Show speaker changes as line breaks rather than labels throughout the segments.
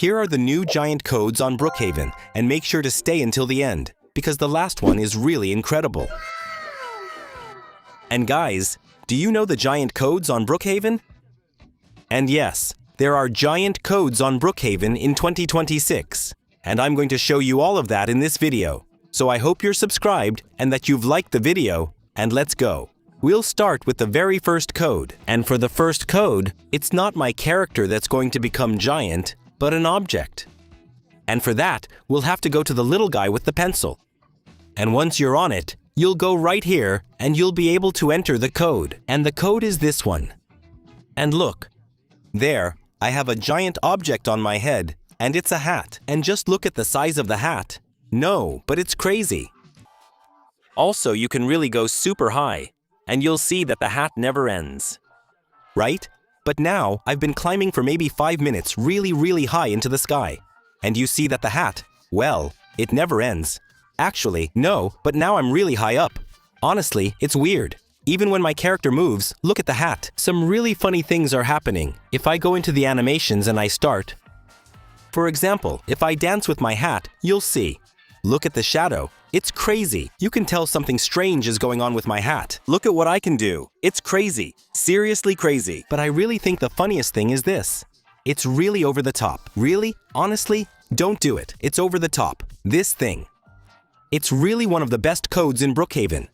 Here are the new giant codes on Brookhaven, and make sure to stay until the end, because the last one is really incredible. And guys, do you know the giant codes on Brookhaven? And yes, there are giant codes on Brookhaven in 2026, and I'm going to show you all of that in this video. So I hope you're subscribed and that you've liked the video, and let's go. We'll start with the very first code, and for the first code, it's not my character that's going to become giant, but an object. And for that, we'll have to go to the little guy with the pencil. And once you're on it, you'll go right here and you'll be able to enter the code. And the code is this one. And look, there, I have a giant object on my head, and it's a hat. And just look at the size of the hat. No, but it's crazy. Also, you can really go super high, and you'll see that the hat never ends. Right? But now, I've been climbing for maybe 5 minutes really high into the sky. And you see that the hat, well, it never ends. Actually, no, but now I'm really high up. Honestly, it's weird. Even when my character moves, look at the hat. Some really funny things are happening. If I go into the animations and I start, for example, if I dance with my hat, you'll see. Look at the shadow. It's crazy. You can tell something strange is going on with my hat. Look at what I can do. It's crazy. Seriously crazy. But I really think the funniest thing is this. It's really over the top. Really? Honestly? Don't do it. It's over the top. This thing. It's really one of the best codes in Brookhaven.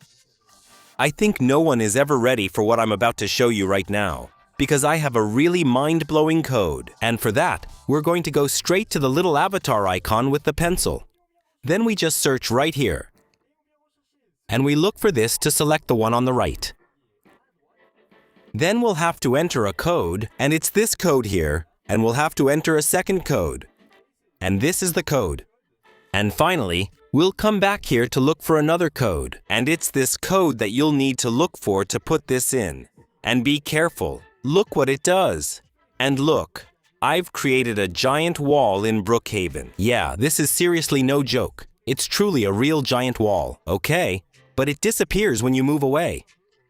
I think no one is ever ready for what I'm about to show you right now, because I have a really mind-blowing code. And for that, we're going to go straight to the little avatar icon with the pencil. Then we just search right here. And we look for this to select the one on the right. Then we'll have to enter a code, and it's this code here, and we'll have to enter a second code. And this is the code. And finally, we'll come back here to look for another code, and it's this code that you'll need to look for to put this in. And be careful. Look what it does. And look. I've created a giant wall in Brookhaven. Yeah, this is seriously no joke. It's truly a real giant wall, okay? But it disappears when you move away.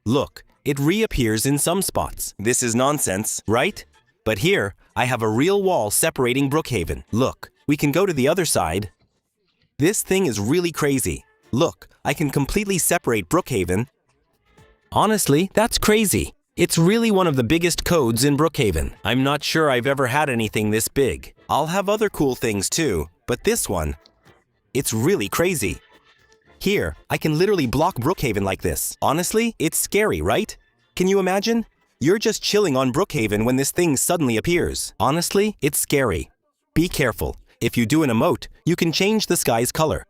Look, it reappears in some spots. This is nonsense, right? But here, I have a real wall separating Brookhaven. Look, we can go to the other side. This thing is really crazy. Look, I can completely separate Brookhaven. Honestly, that's crazy. It's really one of the biggest codes in Brookhaven. I'm not sure I've ever had anything this big. I'll have other cool things too, but this one, it's really crazy. Here, I can literally block Brookhaven like this. Honestly, it's scary, right? Can you imagine? You're just chilling on Brookhaven when this thing suddenly appears. Honestly, it's scary. Be careful. If you do an emote, you can change the sky's color.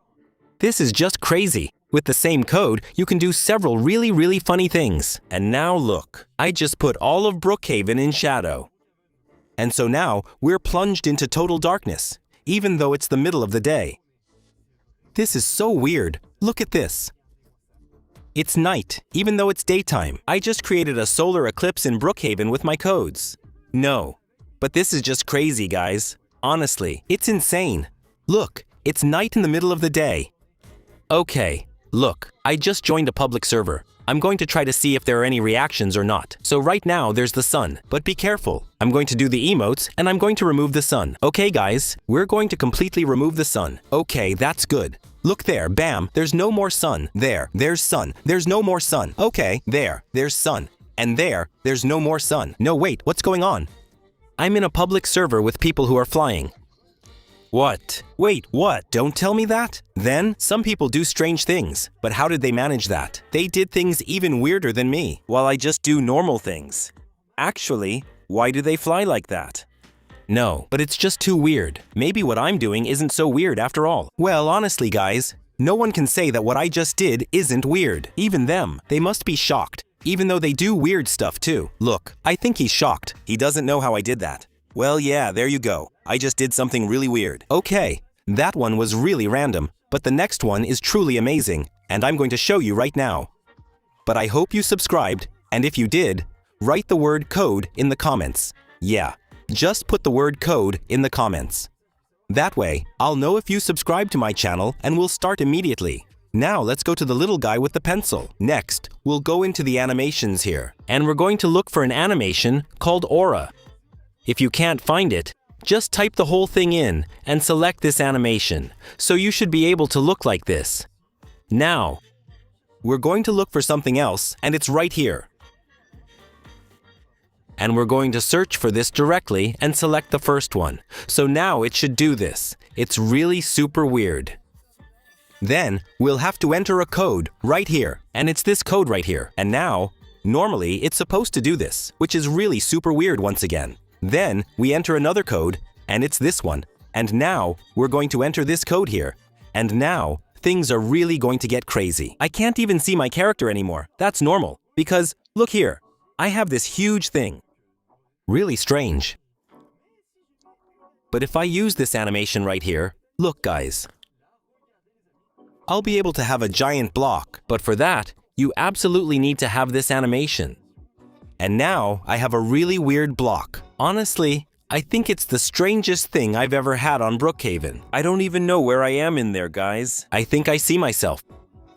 This is just crazy. With the same code, you can do several really funny things. And now look, I just put all of Brookhaven in shadow. And so now, we're plunged into total darkness, even though it's the middle of the day. This is so weird. Look at this. It's night, even though it's daytime. I just created a solar eclipse in Brookhaven with my codes. No, but this is just crazy, guys. Honestly, it's insane. Look, it's night in the middle of the day. Okay. Look, I just joined a public server. I'm going to try to see if there are any reactions or not. So right now, there's the sun. But be careful. I'm going to do the emotes, and I'm going to remove the sun. Okay, guys, we're going to completely remove the sun. Okay, that's good. Look there, bam, there's no more sun. There's sun. There's no more sun. Okay, there's sun. And there's no more sun. No, wait, what's going on? I'm in a public server with people who are flying. What? Wait, what? Don't tell me that? Then, some people do strange things, but how did they manage that? They did things even weirder than me, while I just do normal things. Actually, why do they fly like that? No, but it's just too weird. Maybe what I'm doing isn't so weird after all. Well, honestly, guys, no one can say that what I just did isn't weird. Even them. They must be shocked, even though they do weird stuff too. Look, I think he's shocked. He doesn't know how I did that. Well, yeah, there you go. I just did something really weird. Okay, that one was really random, but the next one is truly amazing, and I'm going to show you right now. But I hope you subscribed, and if you did, write the word code in the comments. Yeah, just put the word code in the comments. That way, I'll know if you subscribe to my channel and we'll start immediately. Now let's go to the little guy with the pencil. Next, we'll go into the animations here, and we're going to look for an animation called Aura. If you can't find it, just type the whole thing in and select this animation. So you should be able to look like this. Now, we're going to look for something else, and it's right here. And we're going to search for this directly and select the first one. So now it should do this. It's really super weird. Then we'll have to enter a code right here, and it's this code right here. And now, normally it's supposed to do this, which is really super weird once again. Then we enter another code, and it's this one. And now we're going to enter this code here. And now things are really going to get crazy. I can't even see my character anymore. That's normal, because look here, I have this huge thing. Really strange. But if I use this animation right here, look guys, I'll be able to have a giant block, but for that, you absolutely need to have this animation. And now I have a really weird block. Honestly, I think it's the strangest thing I've ever had on Brookhaven. I don't even know where I am in there, guys. I think I see myself.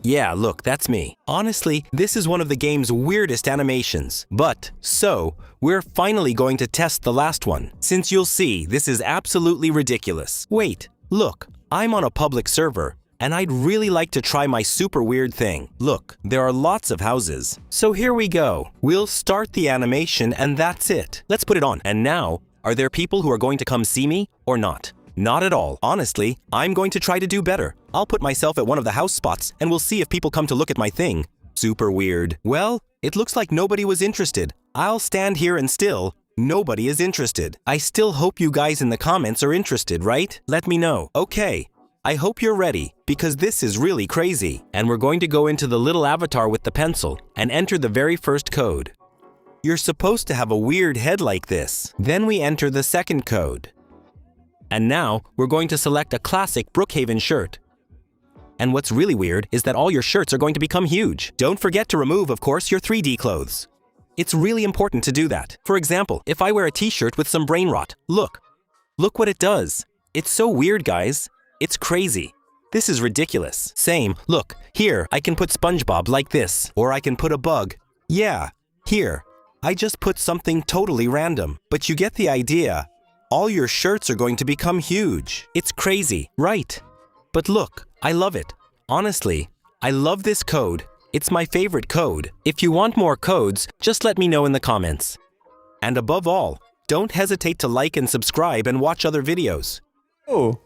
Yeah, look, that's me. Honestly, this is one of the game's weirdest animations. But, so, we're finally going to test the last one, since you'll see this is absolutely ridiculous. Wait, look, I'm on a public server, and I'd really like to try my super weird thing. Look, there are lots of houses. So here we go. We'll start the animation, and that's it. Let's put it on. And now, are there people who are going to come see me or not? Not at all. Honestly, I'm going to try to do better. I'll put myself at one of the house spots and we'll see if people come to look at my thing. Super weird. Well, it looks like nobody was interested. I'll stand here and still, nobody is interested. I still hope you guys in the comments are interested, right? Let me know. Okay, I hope you're ready because this is really crazy. And we're going to go into the little avatar with the pencil and enter the very first code. You're supposed to have a weird head like this. Then we enter the second code. And now, we're going to select a classic Brookhaven shirt. And what's really weird is that all your shirts are going to become huge. Don't forget to remove, of course, your 3D clothes. It's really important to do that. For example, if I wear a t-shirt with some brain rot, look what it does. It's so weird, guys. It's crazy. This is ridiculous. Same, look, here, I can put SpongeBob like this, or I can put a bug. Yeah, here, I just put something totally random. But you get the idea. All your shirts are going to become huge. It's crazy, right? But look, I love it. Honestly, I love this code. It's my favorite code. If you want more codes, just let me know in the comments. And above all, don't hesitate to like and subscribe and watch other videos.
Oh.